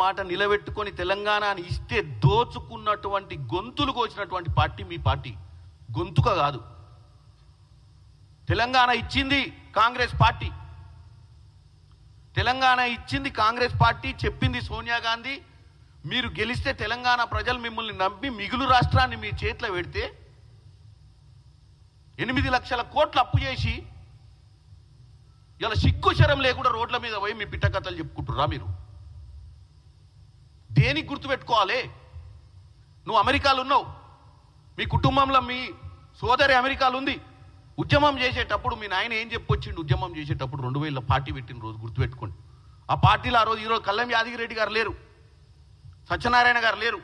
మాట నిలబెట్టుకొని తెలంగాణని ఇస్తే దోచుకున్నటువంటి గొంతులు కోసినటువంటి పార్టీ మీ పార్టీ. గొంతుక కాదు. తెలంగాణ ఇచ్చింది కాంగ్రెస్ పార్టీ. తెలంగాణ ఇచ్చింది కాంగ్రెస్ పార్టీ. చెప్పింది సోనియా గాంధీ. మీరు గెలిస్తే తెలంగాణ ప్రజలు మిమ్మల్ని నమ్మి మిగులు రాష్ట్రాన్ని మీ చేతిలో పెడితే 8 లక్షల కోట్లు అప్పు చేసి ఇలా సిగ్గు శరం లేకుండా రోడ్ల మీద పోయి మీ పిట్టకథలు చెప్పుకుంటుర్రా మీరు? దేనికి గుర్తుపెట్టుకోవాలి? నువ్వు అమెరికాలో ఉన్నావు, మీ కుటుంబంలో మీ సోదరి అమెరికాలో ఉంది. ఉద్యమం చేసేటప్పుడు మీ నాయన ఏం చెప్పొచ్చిండు? ఉద్యమం చేసేటప్పుడు 2000 పార్టీ పెట్టిన రోజు గుర్తుపెట్టుకోండి. ఆ పార్టీలో ఆ రోజు ఈరోజు కల్లం యాదగిరెడ్డి గారు లేరు, సత్యనారాయణ గారు లేరు.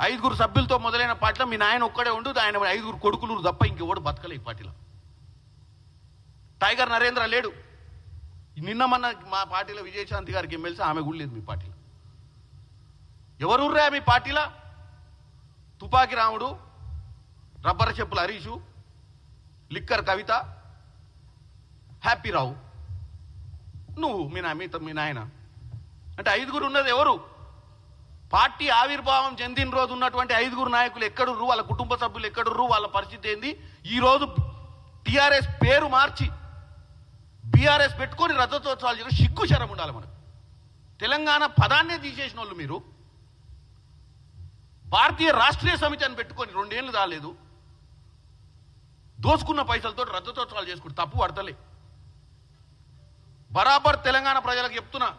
5 సభ్యులతో మొదలైన పార్టీలో మీ నాయన ఒక్కడే ఉండు, ఆయన 5 కొడుకులు తప్ప ఇంకెవడు బతకలే ఈ పార్టీలో. టైగర్ నరేంద్ర లేడు. నిన్న మొన్న మా పార్టీలో విజయశాంతి గారికి ఎమ్మెల్సీ, ఆమె కూడా లేదు మీ పార్టీలో. ఎవరుర్రా మీ పార్టీలో? తుపాకి రాముడు, రబ్బర్ చెప్పుల హరీషు, లిక్కర్ కవిత, హ్యాపీ రావు, నువ్వు మీ నాయన అంటే 5 ఉన్నది ఎవరు? పార్టీ ఆవిర్భావం చెందిన రోజు ఉన్నటువంటి 5 నాయకులు ఎక్కడుర్రు? వాళ్ళ కుటుంబ సభ్యులు ఎక్కడుర్రు? వాళ్ళ పరిస్థితి ఏంది? ఈరోజు టీఆర్ఎస్ పేరు మార్చి బీఆర్ఎస్ పెట్టుకొని రజతోత్సవాలు చేయడం సిగ్గు శరం ఉండాలి మనకు. తెలంగాణ పదాన్నే తీసేసిన వాళ్ళు మీరు. భారతీయ రాష్ట్రీయ సమితి అని పెట్టుకొని 2 ఏళ్ళు రాలేదు, దోసుకున్న పైసలతో రజతోత్సవాలు చేసుకుంటూ తప్పు పడతలే. బరాబర్ తెలంగాణ ప్రజలకు చెప్తున్నా,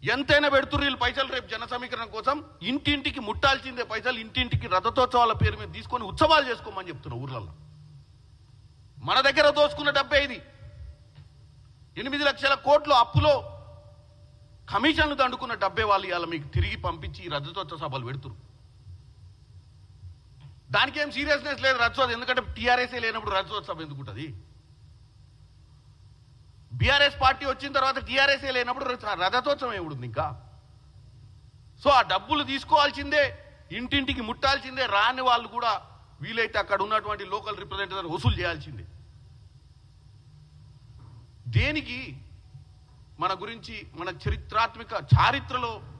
ఎంతైనా పెడుతుర్రు వీళ్ళు పైసలు. రేపు జన సమీకరణ కోసం ఇంటింటికి ముట్టాల్సిందే పైసలు. ఇంటింటికి రథతోత్సవాల పేరు మీద తీసుకొని ఉత్సవాలు చేసుకోమని చెప్తున్నా ఊర్లలో. మన దగ్గర దోసుకున్న డబ్బే ఇది. 8 లక్షల కోట్లు అప్పులో కమిషన్లు దండుకున్న డబ్బే వాళ్ళు ఇవాళ మీకు తిరిగి పంపించి రథతోత్సవ సభలు పెడుతురు. దానికి ఏం సీరియస్నెస్ లేదు రథోత్సవం. ఎందుకంటే టీఆర్ఎస్ఏ లేనప్పుడు రథోత్సవం ఎందుకు ఉంటుంది? బీఆర్ఎస్ పార్టీ వచ్చిన తర్వాత టీఆర్ఎస్ఏ లేనప్పుడు రథతోత్సవం ఏముంది ఇంకా? సో ఆ డబ్బులు తీసుకోవాల్సిందే, ఇంటింటికి ముట్టాల్సిందే. రాని వాళ్ళు కూడా వీలైతే అక్కడ ఉన్నటువంటి లోకల్ రిప్రజెంటేటివ్ వసూలు చేయాల్సిందే. దేనికి? మన గురించి మన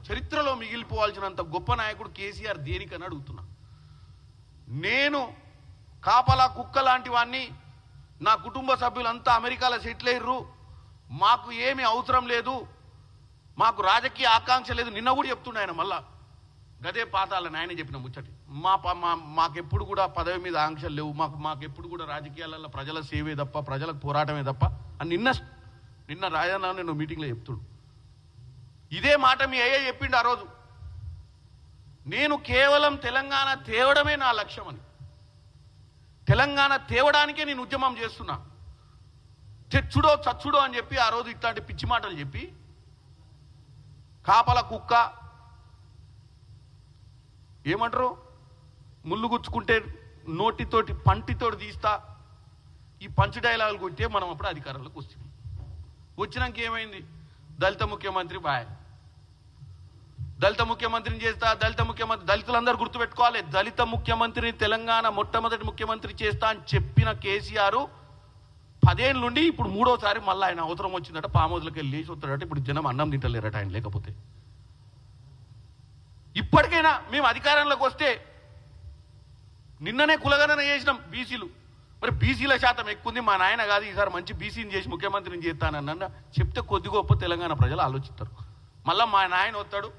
చరిత్రలో మిగిలిపోవాల్సినంత గొప్ప నాయకుడు కేసీఆర్ దేనికని అడుగుతున్నా. నేను కాపలా కుక్క లాంటి వాడిని, నా కుటుంబ సభ్యులంతా అమెరికాలో సెటిల్ అయ్యారు, మాకు ఏమీ అవసరం లేదు, మాకు రాజకీయ ఆకాంక్ష లేదు. నిన్న కూడా చెప్తుండే ఆయన మళ్ళా గదే పాతాలని ఆయన చెప్పిన ముచ్చటి. మాకెప్పుడు కూడా పదవి మీద ఆంక్షలు లేవు, మాకెప్పుడు కూడా రాజకీయాలలో ప్రజల సేవే తప్ప, ప్రజలకు పోరాటమే తప్ప అని నిన్న రాజన్న నేను మీటింగ్లో చెప్తుడు. ఇదే మాట మీ అయ్యే చెప్పిండు ఆ రోజు. నేను కేవలం తెలంగాణ తేవడమే నా లక్ష్యం అని, తెలంగాణ తేవడానికే నేను ఉద్యమం చేస్తున్నా, తెచ్చుడో చచ్చుడో అని చెప్పి ఆ రోజు ఇట్లాంటి పిచ్చి మాటలు చెప్పి కాపల కుక్క ఏమంటారు, ముళ్ళు గుచ్చుకుంటే నోటితోటి పంటితోటి తీస్తా, ఈ పంచ్ డైలాగులు కొట్టే మనం అప్పుడు అధికారంలోకి వస్తుంది. వచ్చినాక ఏమైంది? దళిత ముఖ్యమంత్రి బాయ్, దళిత ముఖ్యమంత్రిని చేస్తా, దళిత ముఖ్యమంత్రి. దళితులందరూ గుర్తుపెట్టుకోవాలి, దళిత ముఖ్యమంత్రిని తెలంగాణ మొట్టమొదటి ముఖ్యమంత్రి చేస్తా అని చెప్పిన కేసీఆర్ 10 ఏళ్ళ నుండి ఇప్పుడు 3వసారి మళ్ళీ ఆయన అవసరం వచ్చిందట, పామోదులకి వెళ్ళి లేచి వస్తాడట. ఇప్పుడు జనం అన్నం తింటలేరట ఆయన లేకపోతే. ఇప్పటికైనా మేము అధికారంలోకి వస్తే, నిన్ననే కులగణన చేసినాం బీసీలు, మరి బీసీల శాతం ఎక్కువ ఉంది, మా నాయన కాదు ఈసారి మంచి బీసీని చేసి ముఖ్యమంత్రిని చేస్తానన్న చెప్తే కొద్ది గొప్ప తెలంగాణ ప్రజలు ఆలోచిస్తారు. మళ్ళీ మా నాయన వస్తాడు,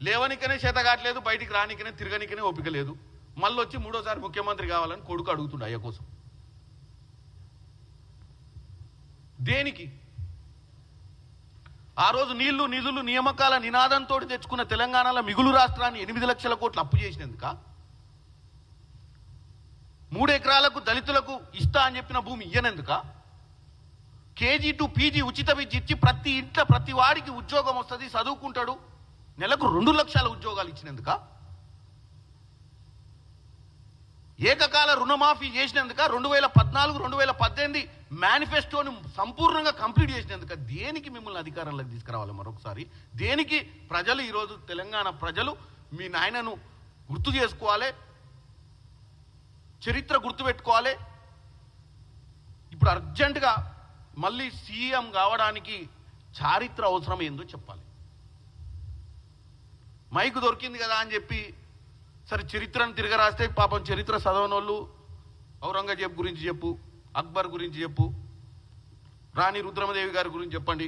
లేవనికనే చేత కావట్లేదు, బయటికి రానికనే తిరగనికనే ఓపిక లేదు, మళ్ళీ వచ్చి 3వసారి ముఖ్యమంత్రి కావాలని కొడుకు అడుగుతుండే అయ్య కోసం. దేనికి? ఆ రోజు నీళ్లు నిధులు నియామకాల నినాదంతో తెచ్చుకున్న తెలంగాణలో మిగులు రాష్ట్రాన్ని 8 లక్షల కోట్లు అప్పు చేసినందుక? 3 ఎకరాలకు దళితులకు ఇస్తా అని చెప్పిన భూమి ఇయ్యనందుక? కేజీ టు పీజీ ఉచిత విద్య ఇచ్చి ప్రతి ఇంట్లో ప్రతి వాడికి ఉద్యోగం వస్తుంది, చదువుకుంటాడు, నెలకు 2 లక్షల ఉద్యోగాలు ఇచ్చినందుక? ఏకకాల రుణమాఫీ చేసినందుక? 2014 2018 మేనిఫెస్టోని సంపూర్ణంగా కంప్లీట్ చేసినందుక? దేనికి మిమ్మల్ని అధికారంలోకి తీసుకురావాలి మరొకసారి? దేనికి? ప్రజలు ఈరోజు తెలంగాణ ప్రజలు మీ నాయనను గుర్తు చేసుకోవాలి, చరిత్ర గుర్తుపెట్టుకోవాలి. ఇప్పుడు అర్జెంటుగా మళ్ళీ సీఎం కావడానికి చారిత్ర అవసరం ఏందో చెప్పాలి. మైకు దొరికింది కదా అని చెప్పి సరే చరిత్రను తిరగరాస్తే పాపం చరిత్ర చదవనోళ్ళు ఔరంగజేబ్ గురించి చెప్పు, అక్బర్ గురించి చెప్పు, రాణి రుద్రమదేవి గారి గురించి చెప్పండి,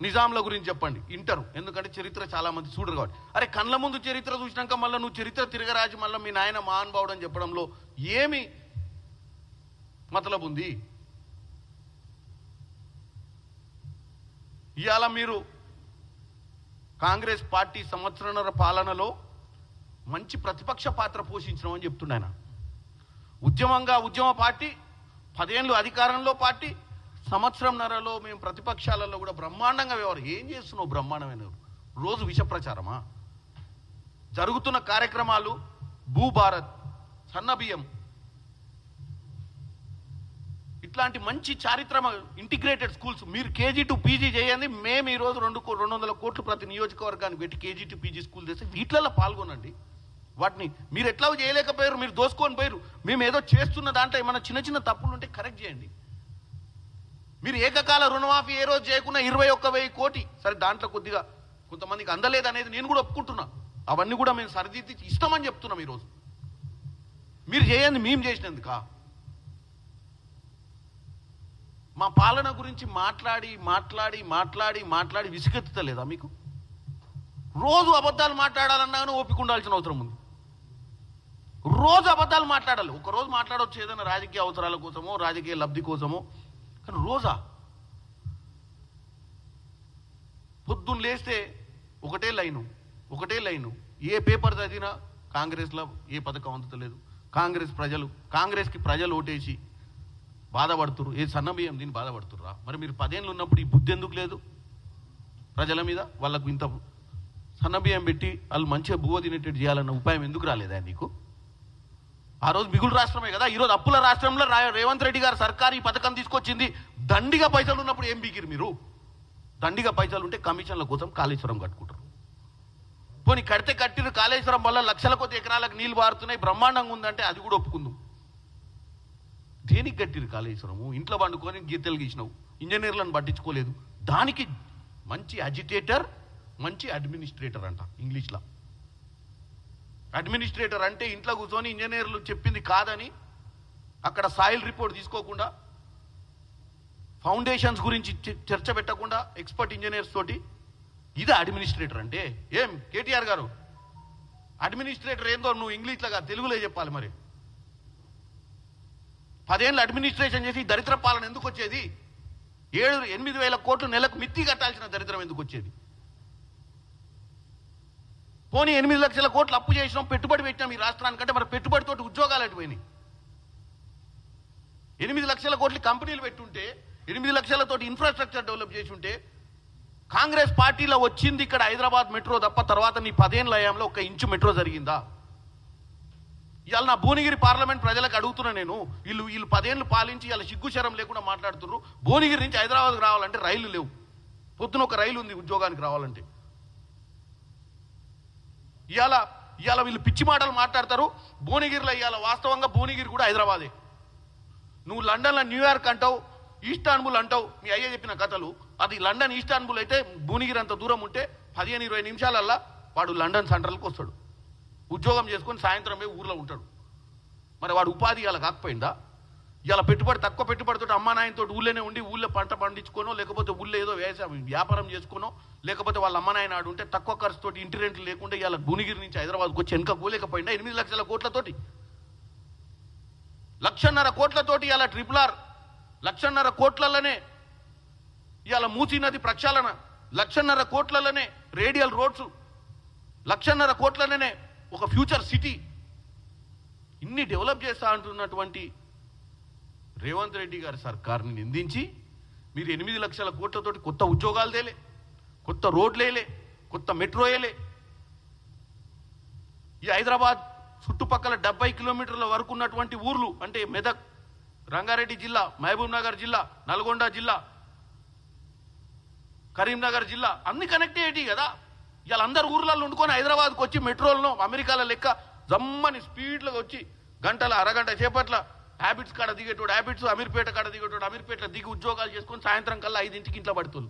నిజాంల గురించి చెప్పండి, ఇంటరు. ఎందుకంటే చరిత్ర చాలా మంది చూడరు కాబట్టి. అరే కళ్ళ ముందు చరిత్ర చూసినాక మళ్ళీ నువ్వు చరిత్ర తిరగరాజు మళ్ళీ మీ నాయన మహానుభావుడు అని చెప్పడంలో ఏమి మతలబు ఉంది? ఇవాళ మీరు కాంగ్రెస్ పార్టీ సంవత్సరాల పాలనలో మంచి ప్రతిపక్ష పాత్ర పోషించడం చెప్తుండే ఆయన. ఉద్యమ పార్టీ 10 ఏళ్ళు అధికారంలో పార్టీ, సంవత్సరంన్నరలో మేము ప్రతిపక్షాలలో కూడా బ్రహ్మాండంగా వ్యవహారం. ఏం చేస్తున్నావు బ్రహ్మాండమైన? రోజు విష ప్రచారమా? జరుగుతున్న కార్యక్రమాలు భూభారత్, సన్నబియ్యం, ఇట్లాంటి మంచి చారిత్రమ ఇంటిగ్రేటెడ్ స్కూల్స్ మీరు కేజీ టు పీజీ చేయండి. మేము ఈరోజు 200 కోట్లు ప్రతి నియోజకవర్గానికి పెట్టి కేజీ టు పీజీ స్కూల్ చేస్తే వీటిలలో పాల్గొనండి. వాటిని మీరు ఎట్లా చేయలేకపోయారు, మీరు దోసుకొని పోయారు. మేము ఏదో చేస్తున్న దాంట్లో ఏమైనా చిన్న చిన్న తప్పులు ఉంటే కరెక్ట్ చేయండి. మీరు ఏకకాల రుణమాఫీ ఏ రోజు చేయకుండా 21,000 కోటి, సరే దాంట్లో కొద్దిగా కొంతమందికి అందలేదు అనేది నేను కూడా ఒప్పుకుంటున్నా. అవన్నీ కూడా మేము సరిదిద్ది ఇస్తామని చెప్తున్నాం. ఈరోజు మీరు చేయండి, మేము చేసినందుకా? మా పాలన గురించి మాట్లాడి మాట్లాడి మాట్లాడి మాట్లాడి విసుగెత్తుతలేదా మీకు? రోజు అబద్ధాలు మాట్లాడాలన్నా ఓపిక ఉండాల్సిన అవసరం ఉంది. రోజు అబద్ధాలు మాట్లాడాలి. ఒకరోజు మాట్లాడవచ్చు ఏదైనా రాజకీయ అవసరాల కోసమో రాజకీయ లబ్ధి కోసమో, కానీ రోజా? పొద్దున్న లేస్తే ఒకటే లైను. ఏ పేపర్ చదివినా కాంగ్రెస్లో ఏ పథకం అందుతలేదు. కాంగ్రెస్కి ప్రజలు ఓటేసి బాధపడుతురు. ఏ సన్నబియ్యం దీన్ని బాధపడుతుర్రా? మరి మీరు 10 ఏళ్ళు ఉన్నప్పుడు ఈ బుద్ధి ఎందుకు లేదు ప్రజల మీద? వాళ్ళకు ఇంత సన్నబియ్యం పెట్టి వాళ్ళు మంచిగా బువ్వ తినేటట్టు చేయాలన్న ఉపాయం ఎందుకు రాలేదా నీకు? ఆ రోజు మిగులు రాష్ట్రమే కదా. ఈరోజు అప్పుల రాష్ట్రంలో రేవంత్ రెడ్డి గారు సర్కారు ఈ పథకం తీసుకొచ్చింది. దండిగా పైసలు ఉన్నప్పుడు ఏం బీకిరు మీరు? దండిగా పైసలు ఉంటే కమిషన్ల కోసం కాళేశ్వరం కట్టుకుంటారు. పోనీ కడితే కట్టిరు, కాళేశ్వరం వల్ల లక్షల కొద్ది ఎకరాలకు నీళ్లు పారుతున్నాయి, బ్రహ్మాండంగా ఉందంటే అది కూడా ఒప్పుకుందాం. దేనికి కట్టిరు కాళేశ్వరము? ఇంట్లో పండుకొని గీతలు గీసినావు, ఇంజనీర్లను పట్టించుకోలేదు. దానికి మంచి అజిటేటర్, మంచి అడ్మినిస్ట్రేటర్ అంట ఇంగ్లీష్లో. అడ్మినిస్ట్రేటర్ అంటే ఇంట్లో కూర్చొని ఇంజనీర్లు చెప్పింది కాదని అక్కడ సాయిల్ రిపోర్ట్ తీసుకోకుండా, ఫౌండేషన్స్ గురించి చర్చ పెట్టకుండా ఎక్స్పర్ట్ ఇంజనీర్స్ తోటి, ఇది అడ్మినిస్ట్రేటర్ అంటే. ఏం కేటీఆర్ గారు, అడ్మినిస్ట్రేటర్ ఏందో నువ్వు ఇంగ్లీష్లో తెలుగులో చెప్పాలి. మరి 10 ఏళ్ళు అడ్మినిస్ట్రేషన్ చేసి దరిద్ర పాలన ఎందుకు వచ్చేది? 7-8 కోట్లు నెలకు మిత్తి కట్టాల్సిన దరిద్రం ఎందుకు వచ్చేది? పోనీ 8 లక్షల కోట్లు అప్పు చేసినాం, పెట్టుబడి పెట్టినాం ఈ రాష్ట్రానికంటే, మరి పెట్టుబడితోటి ఉద్యోగాలు అటుపోయినాయి. 8 లక్షల కోట్లు కంపెనీలు పెట్టుంటే, 8 లక్షలతోటి ఇన్ఫ్రాస్ట్రక్చర్ డెవలప్ చేసి ఉంటే, కాంగ్రెస్ పార్టీలో వచ్చింది ఇక్కడ హైదరాబాద్ మెట్రో తప్ప తర్వాత నీ 10 ఏళ్ళ హయాంలో 1 ఇంచు మెట్రో జరిగిందా? ఇవాళ నా భువనగిరి పార్లమెంట్ ప్రజలకు అడుగుతున్నా నేను. వీళ్ళు 10 ఏళ్ళు పాలించి ఇలా సిగ్గుశరం లేకుండా మాట్లాడుతున్నారు. భువనగిరి నుంచి హైదరాబాద్కి రావాలంటే రైళ్లు లేవు. పొద్దున ఒక రైలు ఉంది ఉద్యోగానికి రావాలంటే. ఇవాళ వీళ్ళు పిచ్చి మాటలు మాట్లాడతారు. భువనగిరిలో ఇవాళ వాస్తవంగా భువనగిరి కూడా హైదరాబాదే. నువ్వు లండన్లో న్యూయార్క్ అంటావు, ఈస్టాన్బుల్ అంటావు, మీ అయ్య చెప్పిన కథలు. అది లండన్ ఈస్టాన్బుల్ అయితే భువనగిరి అంత దూరం ఉంటే 15-20 నిమిషాలల్లా వాడు లండన్ సెంట్రల్కి వస్తాడు. ఉద్యోగం చేసుకొని సాయంత్రం పోయి ఊర్లో ఉంటాడు. మరి వాడు ఉపాధి ఇలా కాకపోయిందా? ఇలా తక్కువ పెట్టుబడితో అమ్మా నాయనతో ఊళ్ళోనే ఉండి ఊళ్ళో పంట పండించుకోనో, లేకపోతే ఊళ్ళో ఏదో వ్యాపారం చేసుకోనో, లేకపోతే వాళ్ళ అమ్మ నాయన ఆడు ఉంటే తక్కువ ఖర్చుతోటి ఇంటి రెంట్లు లేకుండా ఇలా భువనగిరి నుంచి హైదరాబాద్కి వచ్చి వెనక పోలేకపోయిందా? 8 లక్షల కోట్లతోటి, 1,50,000 కోట్లతోటి ఇలా RRR 1,50,000 కోట్లలోనే ఇవాళ మూసీ నది ప్రక్షాళన, 1,50,000 కోట్లలోనే రేడియల్ రోడ్స్, 1,50,000 కోట్లలోనే ఒక ఫ్యూచర్ సిటీ. ఇన్ని డెవలప్ చేస్తా అంటున్నటువంటి రేవంత్ రెడ్డి గారి సర్కార్ని నిందించి మీరు 8 లక్షల కోట్లతోటి కొత్త ఉద్యోగాలు తేలే, కొత్త రోడ్లేలే, కొత్త మెట్రో వేయలే. ఈ హైదరాబాద్ చుట్టుపక్కల 70 కిలోమీటర్ల వరకు ఉన్నటువంటి ఊర్లు అంటే మెదక్, రంగారెడ్డి జిల్లా, మహబూబ్ నగర్ జిల్లా, నల్గొండ జిల్లా, కరీంనగర్ జిల్లా అన్ని కనెక్టివిటీ కదా. ఇలా అందరు ఊర్లలో ఉండుకొని హైదరాబాద్కి వచ్చి మెట్రోలను అమెరికాల లెక్క జమ్మని స్పీడ్లో వచ్చి గంటల అరగంట సేపట్ల హ్యాబిట్స్ కాడ దిగేటోడు హ్యాబిట్స్, అమీర్పేట కాడ దిగేటోడు అమీర్పేటలో దిగి ఉద్యోగాలు చేసుకొని సాయంత్రం కల్లా 5 ఇంటికి ఇంట్లో పడుతుంది.